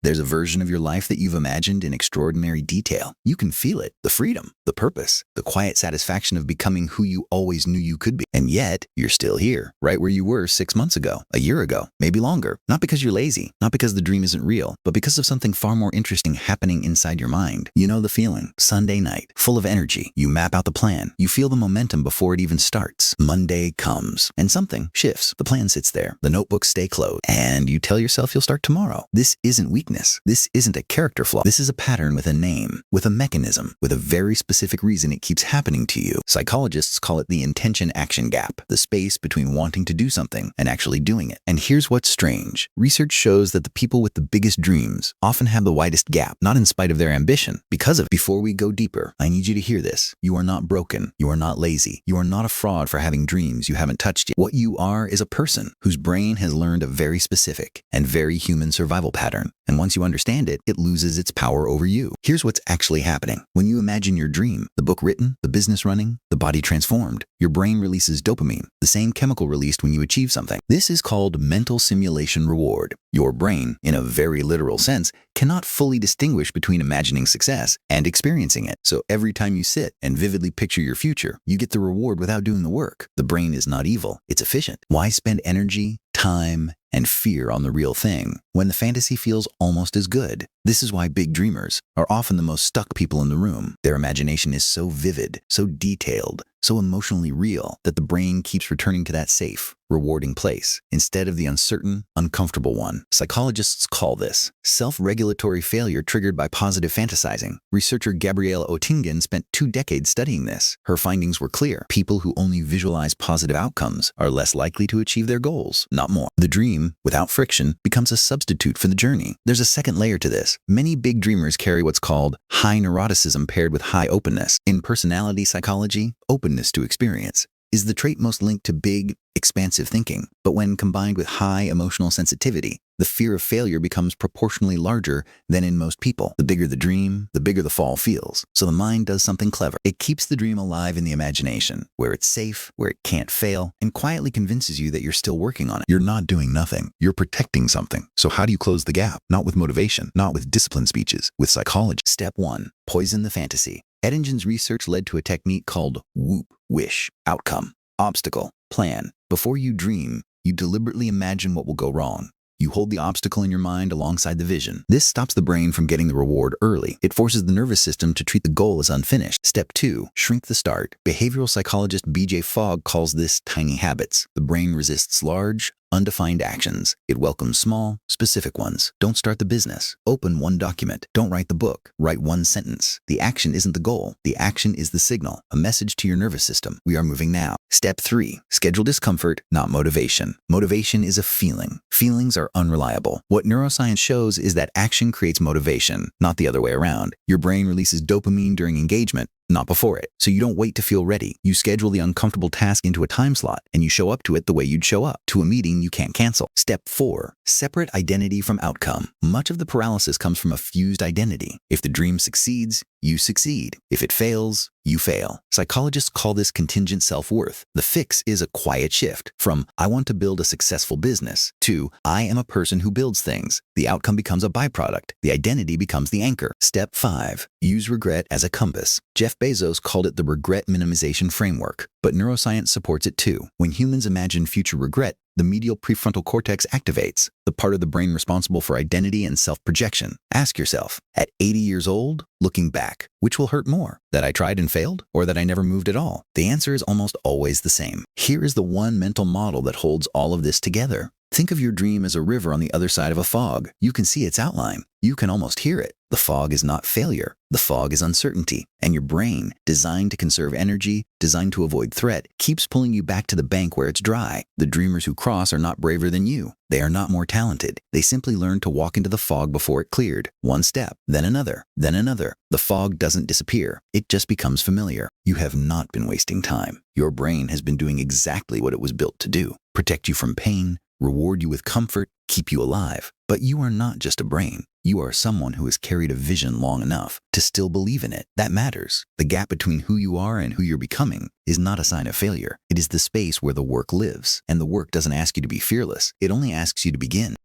There's a version of your life that you've imagined in extraordinary detail. You can feel it, the freedom, the purpose, the quiet satisfaction of becoming who you always knew you could be. And yet, you're still here, right where you were 6 months ago, a year ago, maybe longer. Not because you're lazy, not because the dream isn't real, but because of something far more interesting happening inside your mind. You know the feeling. Sunday night, full of energy. You map out the plan. You feel the momentum before it even starts. Monday comes, and something shifts. The plan sits there. The notebooks stay closed, and you tell yourself you'll start tomorrow. This isn't weakness. This isn't a character flaw. This is a pattern with a name, with a mechanism, with a very specific reason it keeps happening to you. Psychologists call it the intention-action gap, the space between wanting to do something and actually doing it. And here's what's strange. Research shows that the people with the biggest dreams often have the widest gap, not in spite of their ambition, because of it. Before we go deeper, I need you to hear this. You are not broken. You are not lazy. You are not a fraud for having dreams you haven't touched yet. What you are is a person whose brain has learned a very specific and very human survival pattern. And once you understand it, it loses its power over you. Here's what's actually happening. When you imagine your dream, the book written, the business running, the body transformed, your brain releases dopamine, the same chemical released when you achieve something. This is called mental simulation reward. Your brain, in a very literal sense, cannot fully distinguish between imagining success and experiencing it. So every time you sit and vividly picture your future, you get the reward without doing the work. The brain is not evil, it's efficient. Why spend energy, time, and fear on the real thing when the fantasy feels almost as good? This is why big dreamers are often the most stuck people in the room. Their imagination is so vivid, so detailed, so emotionally real that the brain keeps returning to that safe, rewarding place instead of the uncertain, uncomfortable one. Psychologists call this self-regulatory failure triggered by positive fantasizing. Researcher Gabriele Oettingen spent 2 decades studying this. Her findings were clear. People who only visualize positive outcomes are less likely to achieve their goals, not more. The dream, without friction, becomes a substitute for the journey. There's a second layer to this. Many big dreamers carry what's called high neuroticism paired with high openness. In personality psychology, openness to experience is the trait most linked to big, expansive thinking. But when combined with high emotional sensitivity, the fear of failure becomes proportionally larger than in most people. The bigger the dream, the bigger the fall feels. So the mind does something clever. It keeps the dream alive in the imagination, where it's safe, where it can't fail, and quietly convinces you that you're still working on it. You're not doing nothing. You're protecting something. So how do you close the gap? Not with motivation, not with discipline speeches, with psychology. Step 1. Poison the fantasy. Oettingen's research led to a technique called WOOP, wish, outcome, obstacle, plan. Before you dream, you deliberately imagine what will go wrong. You hold the obstacle in your mind alongside the vision. This stops the brain from getting the reward early. It forces the nervous system to treat the goal as unfinished. Step 2. Shrink the start. Behavioral psychologist B.J. Fogg calls this tiny habits. The brain resists large, undefined actions. It welcomes small, specific ones. Don't start the business. Open one document. Don't write the book. Write one sentence. The action isn't the goal. The action is the signal, a message to your nervous system. We are moving now. Step 3. Schedule discomfort, not motivation. Motivation is a feeling. Feelings are unreliable. What neuroscience shows is that action creates motivation, not the other way around. Your brain releases dopamine during engagement, not before it. So you don't wait to feel ready. You schedule the uncomfortable task into a time slot, and you show up to it the way you'd show up to a meeting you can't cancel. Step 4. Separate identity from outcome. Much of the paralysis comes from a fused identity. If the dream succeeds, you succeed. If it fails, you fail. Psychologists call this contingent self-worth. The fix is a quiet shift from I want to build a successful business to I am a person who builds things. The outcome becomes a byproduct. The identity becomes the anchor. Step 5. Use regret as a compass. Jeff Bezos called it the regret minimization framework, but neuroscience supports it too. When humans imagine future regret, the medial prefrontal cortex activates, the part of the brain responsible for identity and self-projection. Ask yourself, at 80 years old, looking back, which will hurt more? That I tried and failed, or that I never moved at all? The answer is almost always the same. Here is the one mental model that holds all of this together. Think of your dream as a river on the other side of a fog. You can see its outline. You can almost hear it. The fog is not failure. The fog is uncertainty. And your brain, designed to conserve energy, designed to avoid threat, keeps pulling you back to the bank where it's dry. The dreamers who cross are not braver than you. They are not more talented. They simply learned to walk into the fog before it cleared. One step, then another, then another. The fog doesn't disappear. It just becomes familiar. You have not been wasting time. Your brain has been doing exactly what it was built to do. Protect you from pain, reward you with comfort, keep you alive. But you are not just a brain. You are someone who has carried a vision long enough to still believe in it. That matters. The gap between who you are and who you're becoming is not a sign of failure. It is the space where the work lives. And the work doesn't ask you to be fearless. It only asks you to begin.